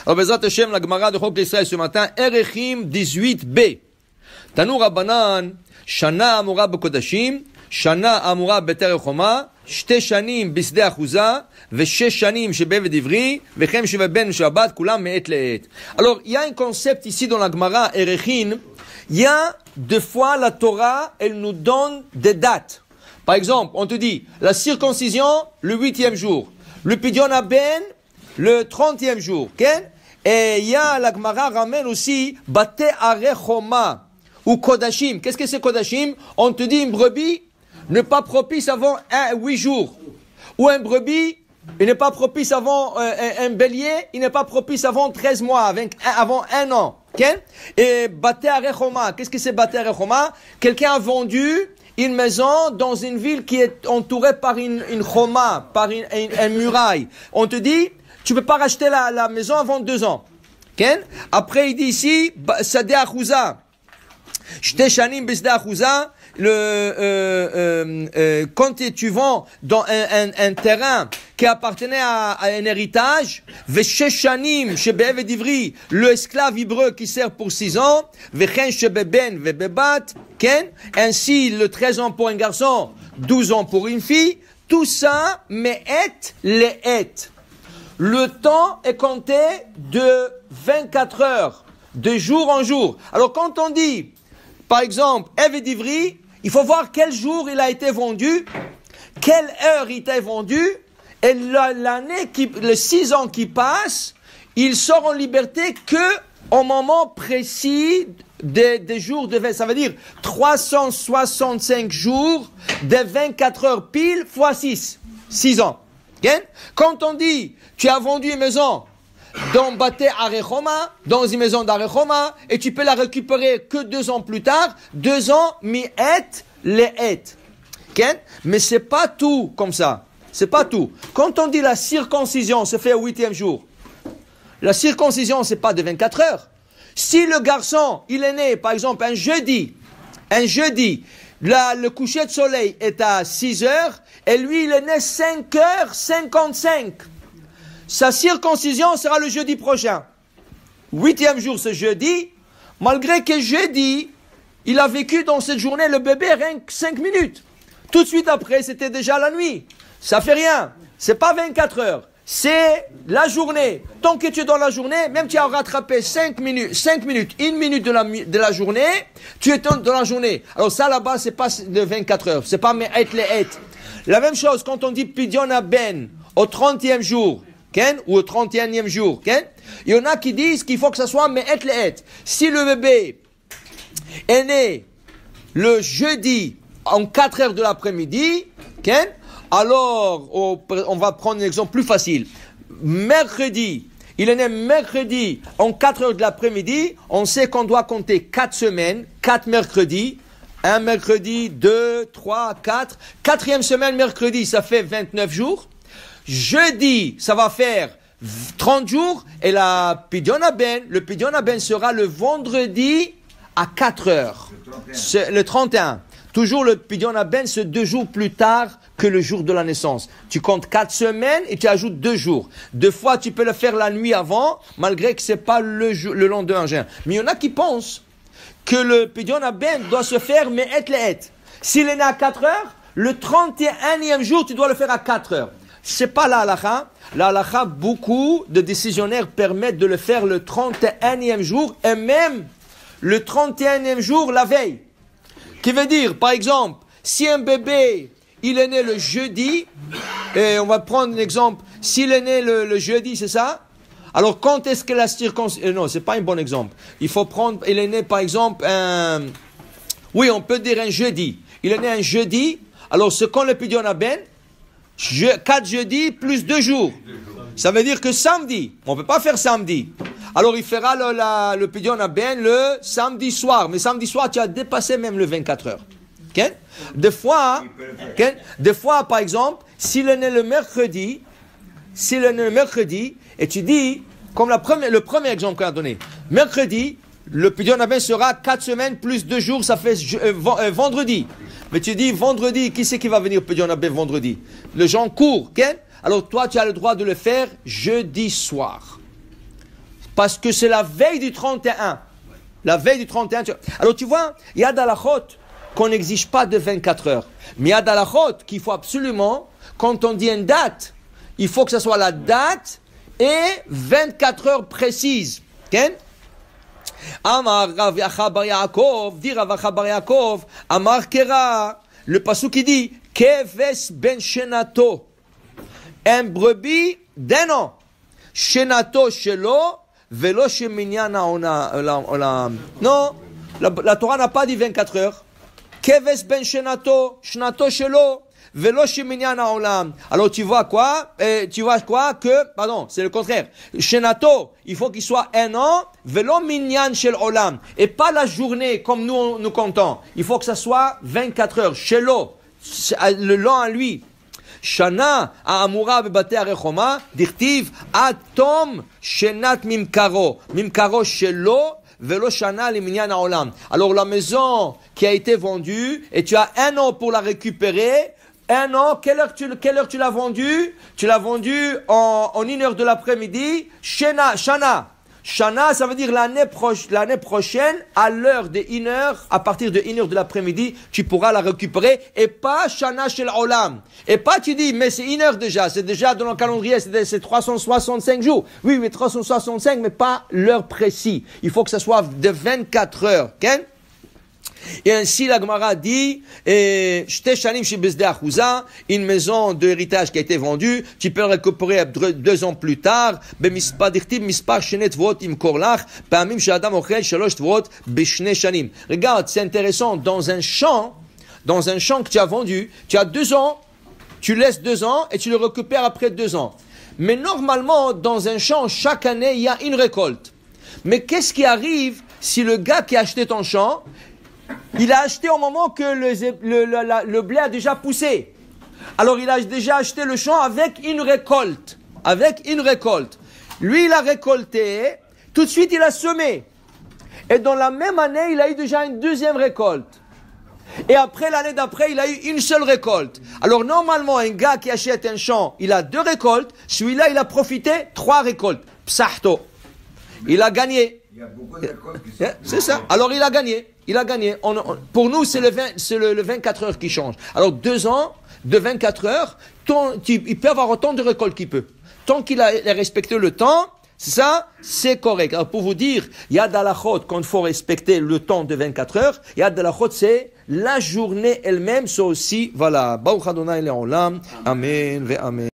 Alors, Bezrat Hashem, la Gemara de Chok d'Israël ce matin, Erechim 18b. Tanu Rabbanan, Shana Amura Bekodashim, Shana Amura Beter Choma, Shte Shanim Bisde Achuza, Veshesh Shanim Shebeved Ivri, Vechem Sheveben Shabbat, Kulam Me'et Le'et. Alors, il y a un concept ici dans la Gemara, Erechim. Il y a deux fois la Torah, elle nous donne des dates. Par exemple, on te dit, la circoncision, le 8e jour. Le Pidyon Haben, le 30e jour. Okay? Et il y a, la Gemara ramène aussi, Bate Arechoma, ou Kodashim. Qu'est-ce que c'est Kodashim? On te dit, une brebis n'est pas propice avant 8 jours. Ou un brebis, il n'est pas propice avant un bélier, il n'est pas propice avant 13 mois, avant 1 an. Okay? Et Bate Arechoma, qu'est-ce que c'est Bate Arechoma? Quelqu'un a vendu une maison dans une ville qui est entourée par une choma, par une muraille. On te dit, tu peux pas racheter la maison avant 2 ans. Okay? Après, il dit ici, Sadeh Achouza, Shte Shanim Bisde Achouza, quand tu vends dans un terrain qui appartenait à un héritage, Veshesh Shanim Shebeved Ivri, le esclave hébreu qui sert pour 6 ans, Vechen Shebeben Vebebat, Ken, ainsi le 13 ans pour un garçon, 12 ans pour une fille, tout ça, mais les le temps est compté de 24 heures, de jour en jour. Alors quand on dit, par exemple, Eved Ivri, il faut voir quel jour il a été vendu, quelle heure il a été vendu, et l'année les 6 ans qui passent, il sort en liberté que au moment précis des jours de 20. Ça veut dire 365 jours de 24 heures pile fois 6. 6 ans. Okay? Quand on dit, tu as vendu une maison dans Bate Arechoma, dans une maison d'Arechoma, et tu peux la récupérer que 2 ans plus tard, 2 ans, mi-et, les-et. Okay? Mais c'est pas tout comme ça. C'est pas tout. Quand on dit la circoncision se fait au 8e jour, la circoncision c'est pas de 24 heures. Si le garçon, il est né, par exemple, un jeudi, le coucher de soleil est à 6 heures, et lui, il est né 5h55. Sa circoncision sera le jeudi prochain. 8e jour, ce jeudi, malgré que jeudi, il a vécu dans cette journée, le bébé, rien que 5 minutes. Tout de suite après, c'était déjà la nuit. Ça fait rien. C'est pas 24 heures. C'est la journée. Tant que tu es dans la journée, même tu as rattrapé 5 minutes, 1 minute de la journée, tu es dans la journée. Alors ça là-bas, c'est pas de 24 heures. C'est pas me'et le'et. La même chose quand on dit Pidyon Haben au 30e jour, Ken, ou au 31e jour, Ken. Il y en a qui disent qu'il faut que ça soit me'et le'et. Si le bébé est né le jeudi en 4 heures de l'après-midi, Ken, alors on va prendre un exemple plus facile. Mercredi, il est né mercredi en 4 heures de l'après-midi, on sait qu'on doit compter 4 semaines, 4 mercredis, un mercredi, 2, 3, 4. 4e semaine mercredi, ça fait 29 jours. Jeudi, ça va faire 30 jours. Et le Pidyon Haben sera le vendredi à 4 heures. Le 31. Toujours le Pidyon Haben, c'est 2 jours plus tard que le jour de la naissance. Tu comptes 4 semaines et tu ajoutes 2 jours. 2 fois, tu peux le faire la nuit avant, malgré que c'est pas le lendemain. Mais il y en a qui pensent que le Pidyon Haben doit se faire me'et le'et. S'il est né à 4 heures, le 31e jour, tu dois le faire à 4 heures. C'est pas la halakha. La halakha, beaucoup de décisionnaires permettent de le faire le 31e jour et même le 31e jour la veille. Qui veut dire, par exemple, si un bébé, il est né le jeudi, et on va prendre un exemple, s'il est né le jeudi, c'est ça? Alors, quand est-ce que la circoncision... non, c'est pas un bon exemple. Il faut prendre... Il est né, par exemple, oui, on peut dire un jeudi. Il est né un jeudi. Alors, ce qu'on le Pidyon Haben, 4 jeudis plus 2 jours. Ça veut dire que samedi. On ne peut pas faire samedi. Alors, il fera le Pidyon Haben le samedi soir. Mais samedi soir, tu as dépassé même le 24 heures. Okay? Des fois, par exemple, s'il est né le mercredi, et tu dis, comme le premier exemple qu'on a donné, mercredi, le Pidyon Haben sera 4 semaines plus 2 jours, ça fait vendredi. Mais tu dis, vendredi, qui c'est qui va venir Pidyon Haben vendredi? Les gens courent, okay? Alors toi, tu as le droit de le faire jeudi soir. Parce que c'est la veille du 31. La veille du 31. Alors tu vois, il y a d'alachot qu'on n'exige pas de 24 heures. Mais il y a d'alachot qu'il faut absolument, quand on dit une date, il faut que ce soit la date et 24 heures précises. Okay? Amar Rav Yacha bar Yaakov, dit Rav Yacha bar Yaakov, Amar Kera, le pasuk qui dit, Keves ben shenato, un brebis d'un an, shenato shelo, velo sheminyan haolam. Non, la Torah n'a pas dit 24 heures. Keves ben shenato, shenato shelo, velo sheminyan haolam. Alors tu vois quoi? Pardon, c'est le contraire. Shenato, il faut qu'il soit un an, velo minyan shel olam. Et pas la journée comme nous comptons. Il faut que ça soit 24 heures. Shelo, le long à lui. Shana Amura bebate arechoma dirtiv atom shenat mimkaro shelo velo shana liminyan haolam. Alors la maison qui a été vendue et tu as un an pour la récupérer. Un an, quelle heure tu l'as vendue? Tu l'as vendue en 1h de l'après-midi. Shana, ça veut dire l'année prochaine, à l'heure de 1h, à partir de 1h de l'après-midi, tu pourras la récupérer. Et pas Shana shel Olam. Et pas tu dis, mais c'est 1h déjà, c'est déjà dans le calendrier, c'est 365 jours. Oui, mais 365, mais pas l'heure précise. Il faut que ça soit de 24 heures. Okay? Et ainsi la Gemara dit, une maison d'héritage qui a été vendue, tu peux la récupérer 2 ans plus tard. Regarde, c'est intéressant, dans un champ que tu as vendu, tu as 2 ans, tu laisses 2 ans et tu le récupères après 2 ans. Mais normalement, dans un champ, chaque année, il y a une récolte. Mais qu'est-ce qui arrive si le gars qui a acheté ton champ, il a acheté au moment que le blé a déjà poussé. Alors il a déjà acheté le champ avec une récolte. Lui, il a récolté. Tout de suite, il a semé. Et dans la même année, il a eu déjà une deuxième récolte. Et après, l'année d'après, il a eu une seule récolte. Alors normalement, un gars qui achète un champ, il a 2 récoltes. Celui-là, il a profité 3 récoltes. Psahto. Il a gagné. Il y a beaucoup de récoltes qui sont... C'est ça. Alors il a gagné. Pour nous, c'est le 24 heures qui change. Alors 2 ans de 24 heures, il peut avoir autant de récoltes qu'il peut. Tant qu'il a respecté le temps, c'est ça, c'est correct. Alors pour vous dire, il y a d'alachot quand il faut respecter le temps de 24 heures. Il y a d'alachot, c'est la journée elle-même, c'est aussi, voilà. Baruch Adonai le'olam. Amen ve amen.